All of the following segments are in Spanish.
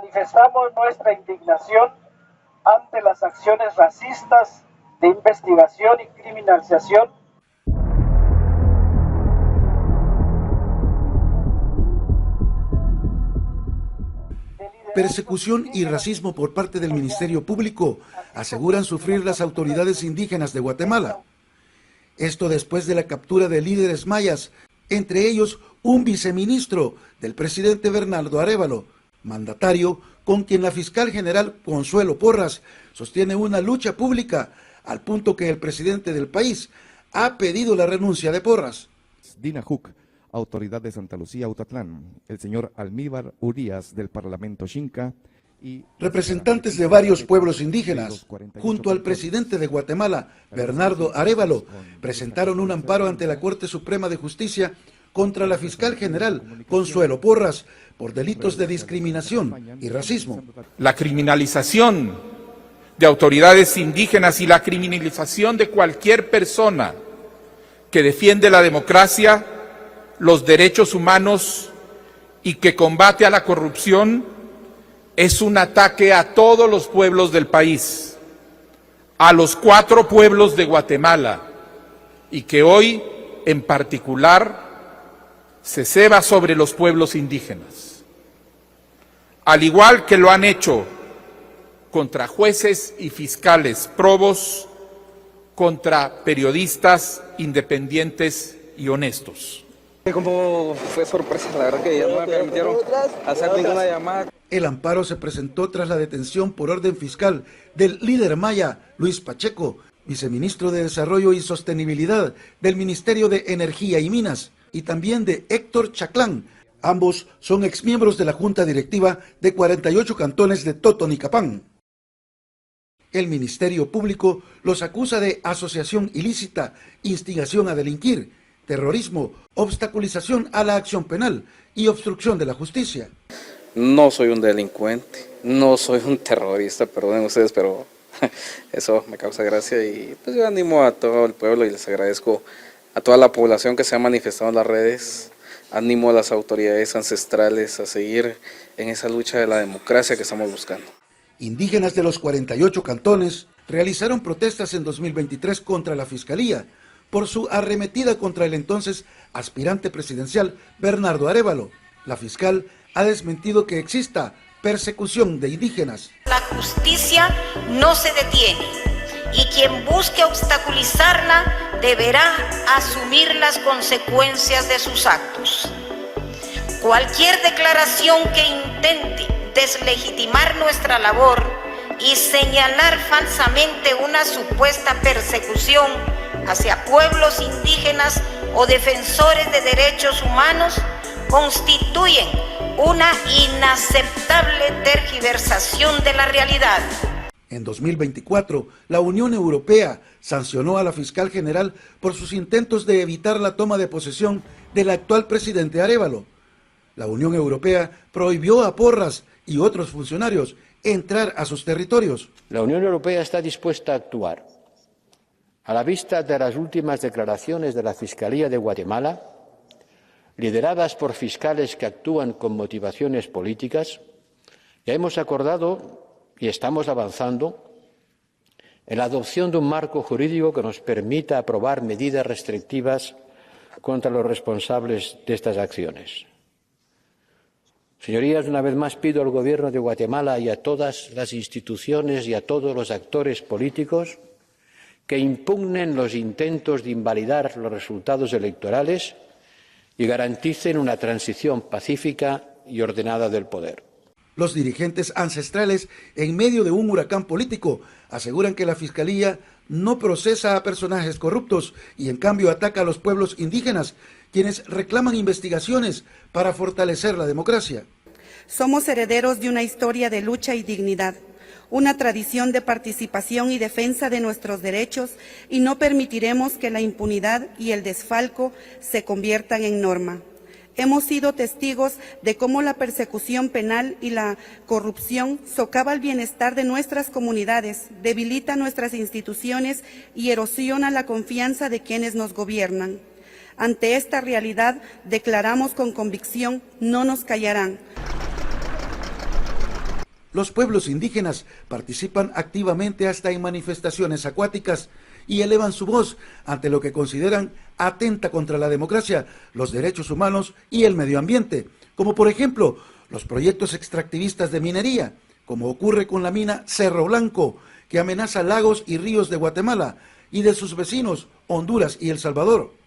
Manifestamos nuestra indignación ante las acciones racistas de investigación y criminalización persecución y racismo por parte del Ministerio Público, aseguran sufrir las autoridades indígenas de Guatemala. Esto después de la captura de líderes mayas, entre ellos un viceministro del presidente Bernardo Arévalo, mandatario con quien la fiscal general Consuelo Porras sostiene una lucha pública, al punto que el presidente del país ha pedido la renuncia de Porras. Dina Hook, autoridad de Santa Lucía, Autatlán, el señor Almíbar Urías del Parlamento Xinca y representantes de varios pueblos indígenas, junto al presidente de Guatemala, Bernardo Arévalo, presentaron un amparo ante la Corte Suprema de Justicia contra la fiscal general Consuelo Porras por delitos de discriminación y racismo. La criminalización de autoridades indígenas y la criminalización de cualquier persona que defiende la democracia, los derechos humanos y que combate a la corrupción es un ataque a todos los pueblos del país, a los 4 pueblos de Guatemala, y que hoy en particular se ceba sobre los pueblos indígenas, al igual que lo han hecho contra jueces y fiscales probos, contra periodistas independientes y honestos. Como fue sorpresa, la verdad que ya no me permitieron hacer ninguna llamada. El amparo se presentó tras la detención por orden fiscal del líder maya Luis Pacheco, viceministro de Desarrollo y Sostenibilidad del Ministerio de Energía y Minas, y también de Héctor Chaclán. Ambos son exmiembros de la Junta Directiva de 48 cantones de Totonicapán. El Ministerio Público los acusa de asociación ilícita, instigación a delinquir, terrorismo, obstaculización a la acción penal y obstrucción de la justicia. No soy un delincuente, no soy un terrorista, perdonen ustedes, pero eso me causa gracia y pues yo animo a todo el pueblo y les agradezco a toda la población que se ha manifestado en las redes, animo a las autoridades ancestrales a seguir en esa lucha de la democracia que estamos buscando. Indígenas de los 48 cantones realizaron protestas en 2023 contra la Fiscalía por su arremetida contra el entonces aspirante presidencial Bernardo Arévalo. La fiscal ha desmentido que exista persecución de indígenas. La justicia no se detiene y quien busque obstaculizarla deberá asumir las consecuencias de sus actos. Cualquier declaración que intente deslegitimar nuestra labor y señalar falsamente una supuesta persecución hacia pueblos indígenas o defensores de derechos humanos constituyen una inaceptable tergiversación de la realidad. En 2024, la Unión Europea sancionó a la fiscal general por sus intentos de evitar la toma de posesión del actual presidente Arévalo. La Unión Europea prohibió a Porras y otros funcionarios entrar a sus territorios. La Unión Europea está dispuesta a actuar. A la vista de las últimas declaraciones de la Fiscalía de Guatemala, lideradas por fiscales que actúan con motivaciones políticas, ya hemos acordado y estamos avanzando en la adopción de un marco jurídico que nos permita aprobar medidas restrictivas contra los responsables de estas acciones. Señorías, una vez más pido al Gobierno de Guatemala y a todas las instituciones y a todos los actores políticos que impugnen los intentos de invalidar los resultados electorales y garanticen una transición pacífica y ordenada del poder. Los dirigentes ancestrales, en medio de un huracán político, aseguran que la Fiscalía no procesa a personajes corruptos y en cambio ataca a los pueblos indígenas, quienes reclaman investigaciones para fortalecer la democracia. Somos herederos de una historia de lucha y dignidad, una tradición de participación y defensa de nuestros derechos, y no permitiremos que la impunidad y el desfalco se conviertan en norma. Hemos sido testigos de cómo la persecución penal y la corrupción socava el bienestar de nuestras comunidades, debilita nuestras instituciones y erosiona la confianza de quienes nos gobiernan. Ante esta realidad, declaramos con convicción: no nos callarán. los pueblos indígenas participan activamente hasta en manifestaciones acuáticas y elevan su voz ante lo que consideran atenta contra la democracia, los derechos humanos y el medio ambiente, como por ejemplo los proyectos extractivistas de minería, como ocurre con la mina Cerro Blanco, que amenaza lagos y ríos de Guatemala y de sus vecinos Honduras y El Salvador.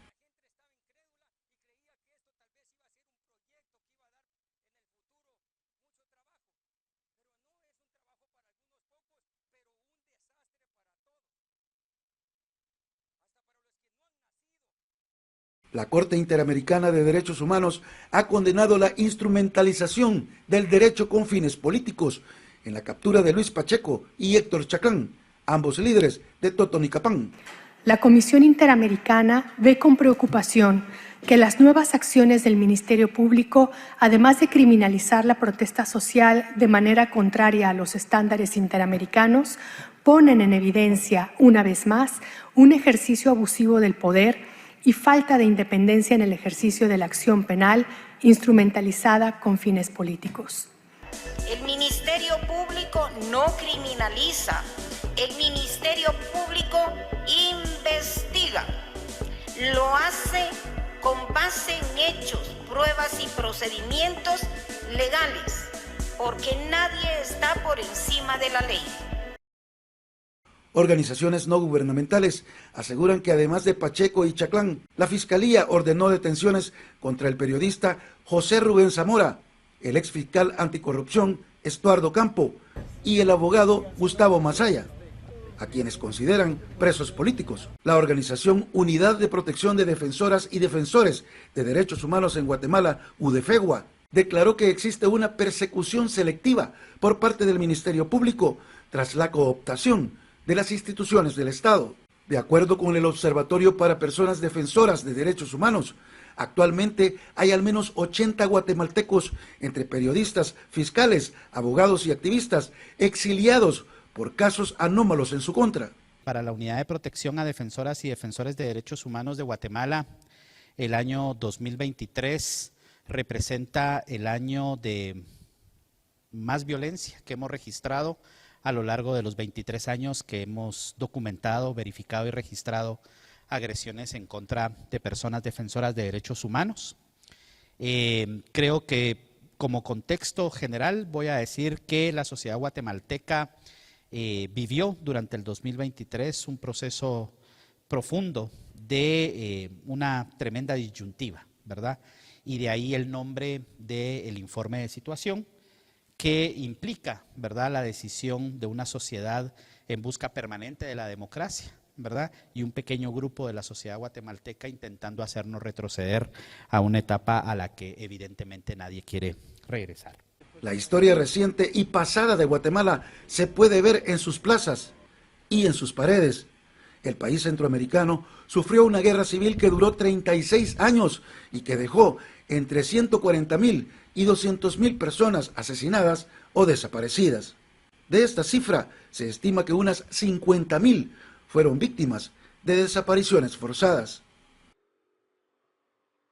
La Corte Interamericana de Derechos Humanos ha condenado la instrumentalización del derecho con fines políticos en la captura de Luis Pacheco y Héctor Chacán, ambos líderes de Totonicapán. La Comisión Interamericana ve con preocupación que las nuevas acciones del Ministerio Público, además de criminalizar la protesta social de manera contraria a los estándares interamericanos, ponen en evidencia, una vez más, un ejercicio abusivo del poder y falta de independencia en el ejercicio de la acción penal instrumentalizada con fines políticos. El Ministerio Público no criminaliza, el Ministerio Público investiga, lo hace con base en hechos, pruebas y procedimientos legales, porque nadie está por encima de la ley. Organizaciones no gubernamentales aseguran que además de Pacheco y Chaclán, la Fiscalía ordenó detenciones contra el periodista José Rubén Zamora, el exfiscal anticorrupción Estuardo Campo y el abogado Gustavo Masaya, a quienes consideran presos políticos. La organización Unidad de Protección de Defensoras y Defensores de Derechos Humanos en Guatemala, UDEFEGUA, declaró que existe una persecución selectiva por parte del Ministerio Público tras la cooptación de las instituciones del Estado. De acuerdo con el Observatorio para Personas Defensoras de Derechos Humanos, actualmente hay al menos 80 guatemaltecos, entre periodistas, fiscales, abogados y activistas, exiliados por casos anómalos en su contra. Para la Unidad de Protección a Defensoras y Defensores de Derechos Humanos de Guatemala, el año 2023 representa el año de más violencia que hemos registrado a lo largo de los 23 años que hemos documentado, verificado y registrado agresiones en contra de personas defensoras de derechos humanos. Creo que como contexto general voy a decir que la sociedad guatemalteca vivió durante el 2023 un proceso profundo de una tremenda disyuntiva, ¿verdad? Y de ahí el nombre del informe de situación, que implica, ¿verdad?, la decisión de una sociedad en busca permanente de la democracia, ¿verdad?, y un pequeño grupo de la sociedad guatemalteca intentando hacernos retroceder a una etapa a la que evidentemente nadie quiere regresar. La historia reciente y pasada de Guatemala se puede ver en sus plazas y en sus paredes. El país centroamericano sufrió una guerra civil que duró 36 años y que dejó entre 140,000 y 200,000 personas asesinadas o desaparecidas. De esta cifra, se estima que unas 50,000 fueron víctimas de desapariciones forzadas.